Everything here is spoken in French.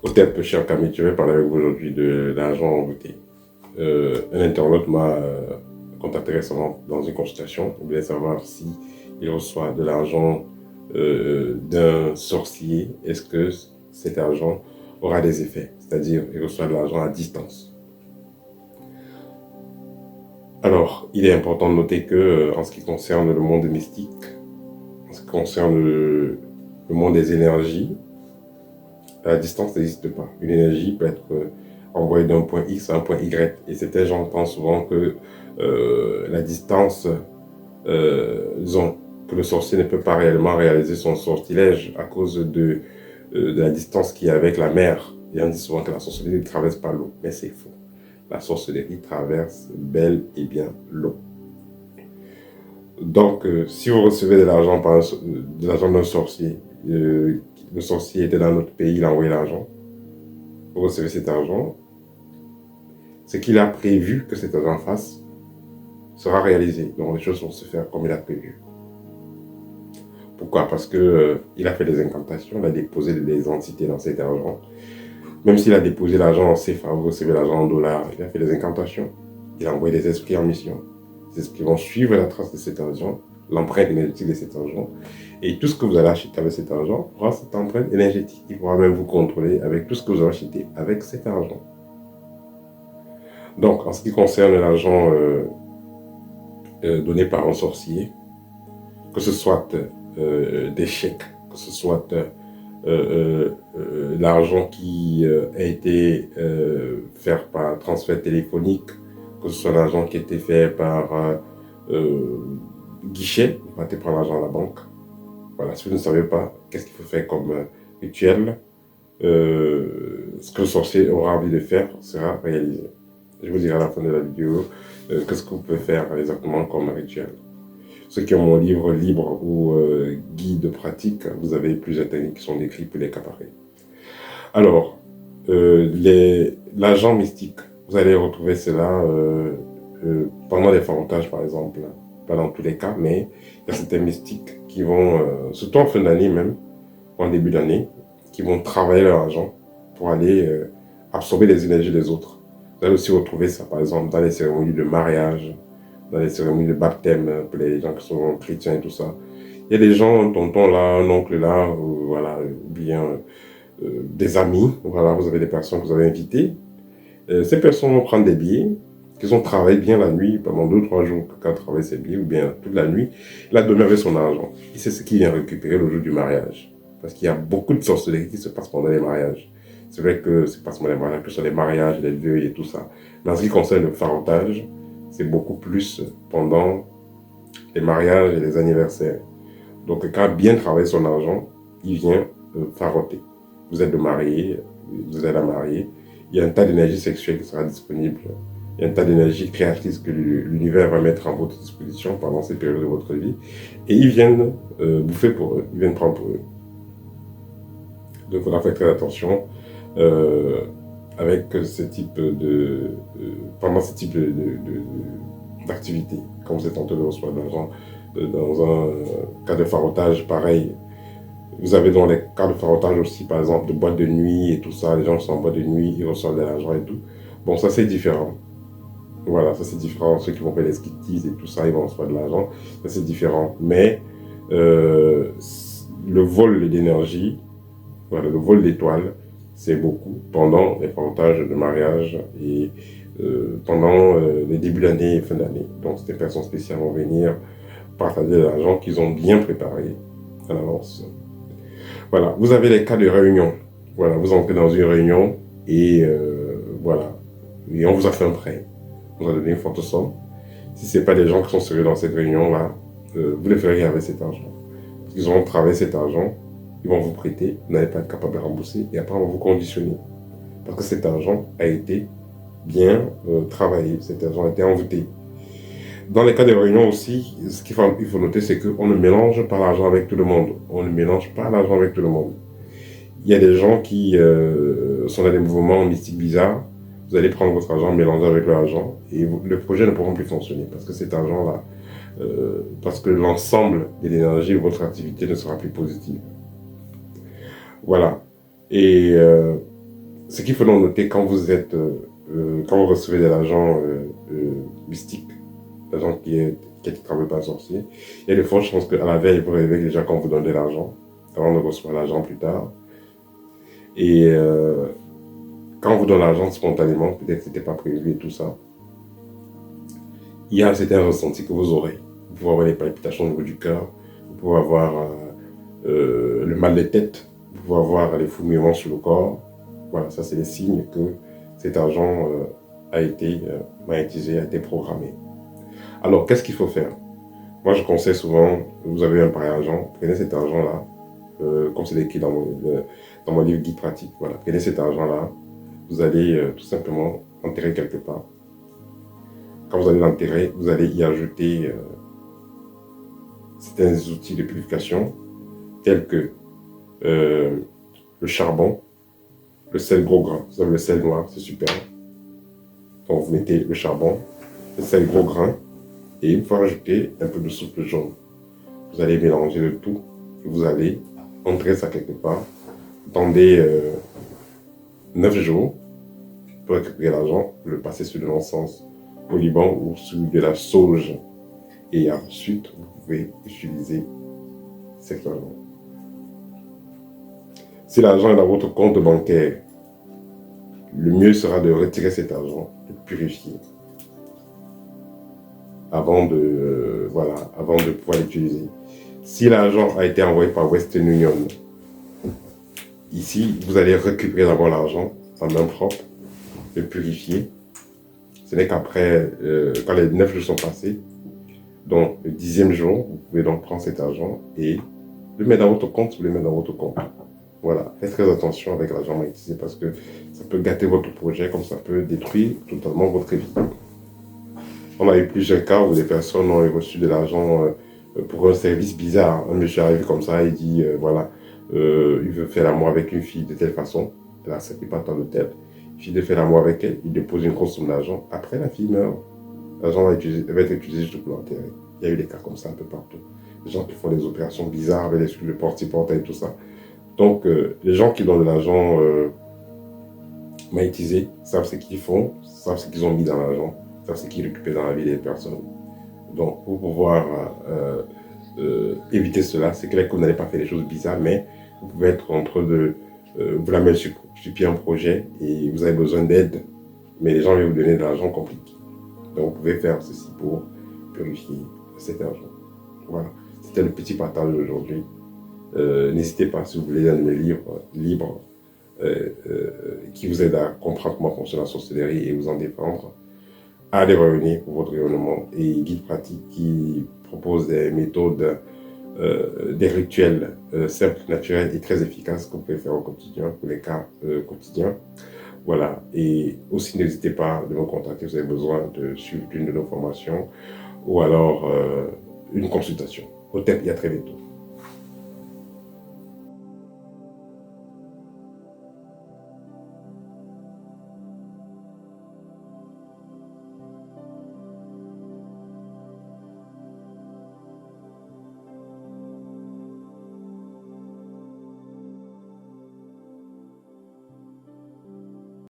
Au théâtre, cher Camille, je vais parler avec vous aujourd'hui de l'argent envoûté. Un internaute m'a contacté récemment dans une consultation. Il voulait savoir si il reçoit de l'argent d'un sorcier. Est-ce que cet argent aura des effets? C'est-à-dire, il reçoit de l'argent à distance. Alors, il est important de noter que, en ce qui concerne le monde mystique, en ce qui concerne le monde des énergies, la distance n'existe pas. Une énergie peut être envoyée d'un point X à un point Y. Et c'était, j'entends souvent que la distance, disons, que le sorcier ne peut pas réellement réaliser son sortilège à cause de la distance qu'il y a avec la mer. Et on dit souvent que la sorcellerie ne traverse pas l'eau. Mais c'est faux. La sorcellerie traverse bel et bien l'eau. Donc, si vous recevez de l'argent d'un sorcier, le sorcier était dans notre pays, il a envoyé l'argent, vous recevez cet argent, ce qu'il a prévu que cet argent fasse sera réalisé. Donc, les choses vont se faire comme il a prévu. Pourquoi? Parce que il a fait des incantations, il a déposé des entités dans cet argent. Même s'il a déposé l'argent en CFA, vous recevez l'argent en dollars, il a fait des incantations. Il a envoyé des esprits en mission. Ces esprits vont suivre la trace de cet argent, l'empreinte énergétique de cet argent. Et tout ce que vous allez acheter avec cet argent aura cette empreinte énergétique. Il pourra même vous contrôler avec tout ce que vous avez acheté avec cet argent. Donc, en ce qui concerne l'argent donné par un sorcier, que ce soit des chèques, que ce soit l'argent qui a été fait par transfert téléphonique, que ce soit l'argent qui a été fait par guichet, vous partez prendre l'argent à la banque. Voilà, si vous ne savez pas qu'est-ce qu'il faut faire comme rituel, ce que le sorcier aura envie de faire sera réalisé. Je vous dirai à la fin de la vidéo qu'est-ce que vous pouvez faire exactement comme rituel. Ceux qui ont mon livre libre ou guide pratique, vous avez plusieurs techniques qui sont décrites pour les cas pareils. Alors, l'argent mystique, vous allez retrouver cela pendant les forages par exemple. Pas dans tous les cas, mais il y a certains mystiques qui vont, surtout en fin d'année même, en début d'année, qui vont travailler leur argent pour aller absorber les énergies des autres. Vous allez aussi retrouver ça, par exemple, dans les cérémonies de mariage, dans les cérémonies de baptême, pour les gens qui sont chrétiens et tout ça. Il y a des gens, un tonton là, un oncle là, voilà, bien des amis, voilà, vous avez des personnes que vous avez invitées. Ces personnes vont prendre des billets, qu'ils ont travaillé bien la nuit, pendant 2-3 jours, quand travaillé ses billets, ou bien toute la nuit, il a donné avec son argent. Et c'est ce qu'il vient récupérer le jour du mariage. Parce qu'il y a beaucoup de sorcellerie qui se passe pendant les mariages. C'est vrai que c'est pas seulement les mariages, que ce soit les mariages, les deuils et tout ça. Mais en ce qui concerne le farotage, c'est beaucoup plus pendant les mariages et les anniversaires. Donc, quand bien travailler son argent, il vient faroter. Vous êtes marié, vous êtes à marier, il y a un tas d'énergie sexuelle qui sera disponible. Il y a un tas d'énergie créatrice que l'univers va mettre à votre disposition pendant ces périodes de votre vie. Et ils viennent bouffer pour eux, ils viennent prendre pour eux. Donc, il faudra faire très attention avec ce type pendant ce type d'activité. Quand vous êtes en train de recevoir de l'argent dans un cas de farotage pareil. Vous avez dans les cas de farotage aussi, par exemple, de boîtes de nuit et tout ça. Les gens qui sont en boîte de nuit, ils reçoivent de l'argent et tout. Bon, ça c'est différent. Voilà, ça c'est différent. Ceux qui vont faire les skitties et tout ça, ils vont recevoir de l'argent. Ça c'est différent. Mais le vol d'énergie, voilà, le vol d'étoiles, c'est beaucoup pendant les farotages de mariage et pendant les débuts d'année et fin d'année. Donc, ces personnes spéciales vont venir partager de l'argent qu'ils ont bien préparé à l'avance. Voilà, vous avez les cas de réunion. Voilà, vous entrez dans une réunion et voilà, et on vous a fait un prêt. On vous a donné une forte somme. Si ce n'est pas des gens qui sont sérieux dans cette réunion-là, vous ne ferez rien avec cet argent. Parce qu'ils auront travaillé cet argent, ils vont vous prêter, vous n'allez pas être capable de rembourser et après on va vous conditionner. Parce que cet argent a été bien travaillé, cet argent a été envoûté. Dans les cas de réunion aussi, ce qu'il faut noter, c'est qu'on ne mélange pas l'argent avec tout le monde. On ne mélange pas l'argent avec tout le monde. Il y a des gens qui sont dans des mouvements mystiques bizarres. Vous allez prendre votre argent, mélanger avec l'argent, et le projet ne pourra plus fonctionner. Parce que cet argent-là, parce que l'ensemble de l'énergie de votre activité ne sera plus positive. Voilà. Et Ce qu'il faut donc noter quand vous êtes, quand vous recevez de l'argent mystique, l'argent qui travaille pas sorcier, il y a de fortes chances qu'à la veille, vous rêvez déjà quand vous donne de l'argent, avant de recevoir l'argent plus tard. Et quand on vous donne l'argent spontanément, peut-être que ce n'était pas prévu et tout ça, il y a un certain ressenti que vous aurez. Vous pouvez avoir des palpitations au niveau du cœur, vous pouvez avoir le mal de tête, vous pouvez avoir les fourmillements sur le corps. Voilà, ça c'est des signes que cet argent a été magnétisé, a été programmé. Alors, qu'est-ce qu'il faut faire? Moi, je conseille souvent, vous avez un pareil argent, prenez cet argent-là, comme c'est écrit dans mon livre guide pratique, voilà, prenez cet argent-là, vous allez tout simplement enterrer quelque part. Quand vous allez l'enterrer, vous allez y ajouter certains outils de purification, tels que le charbon, le sel gros grain. Vous avez le sel noir, c'est super. Donc vous mettez le charbon, le sel gros grain, et il faut rajouter un peu de soupe jaune. Vous allez mélanger le tout, et vous allez entrer ça quelque part. Attendez 9 jours pour récupérer l'argent, le passer sur de l'encens au Liban ou sur de la sauge. Et ensuite, vous pouvez utiliser cet argent. Si l'argent est dans votre compte bancaire, le mieux sera de retirer cet argent, de purifier, avant de pouvoir l'utiliser. Si l'argent a été envoyé par Western Union, ici, vous allez récupérer d'abord l'argent en main propre, le purifier. Ce n'est qu'après, quand les 9 jours sont passés, donc le 10e jour, vous pouvez donc prendre cet argent et le mettre dans votre compte, vous le mettez dans votre compte. Voilà, faites très attention avec l'argent magnétisé parce que ça peut gâter votre projet comme ça peut détruire totalement votre vie. On a eu plusieurs cas où des personnes ont reçu de l'argent pour un service bizarre. Un monsieur arrive comme ça, il dit, voilà, il veut faire l'amour avec une fille de telle façon. Elle n'accepte pas tant de tel. Il finit de faire l'amour avec elle, il dépose une grosse somme d'argent. Après, la fille meurt. L'argent va être utilisé juste pour l'enterrer. Il y a eu des cas comme ça un peu partout. Des gens qui font des opérations bizarres avec les trucs de porte-portail et tout ça. Donc, les gens qui donnent de l'argent magnétisé savent ce qu'ils font, savent ce qu'ils ont mis dans l'argent, savent ce qu'ils récupèrent dans la vie des personnes. Donc, pour pouvoir éviter cela, c'est clair que vous n'allez pas faire des choses bizarres, mais vous pouvez être en train de vous la mettre sur pied un projet et vous avez besoin d'aide, mais les gens vont vous donner de l'argent compliqué. Donc, vous pouvez faire ceci pour purifier cet argent. Voilà, c'était le petit partage d'aujourd'hui. N'hésitez pas, si vous voulez, à mes livres libres qui vous aident à comprendre comment fonctionne la sorcellerie et vous en défendre, à les revenir pour votre rayonnement et guide pratique qui propose des méthodes, des rituels simples, naturels et très efficaces que vous pouvez faire au quotidien, pour les cas quotidiens. Voilà, et aussi n'hésitez pas de me contacter si vous avez besoin de suivre l'une de nos formations ou alors une consultation. Au TEP, il y a très bientôt.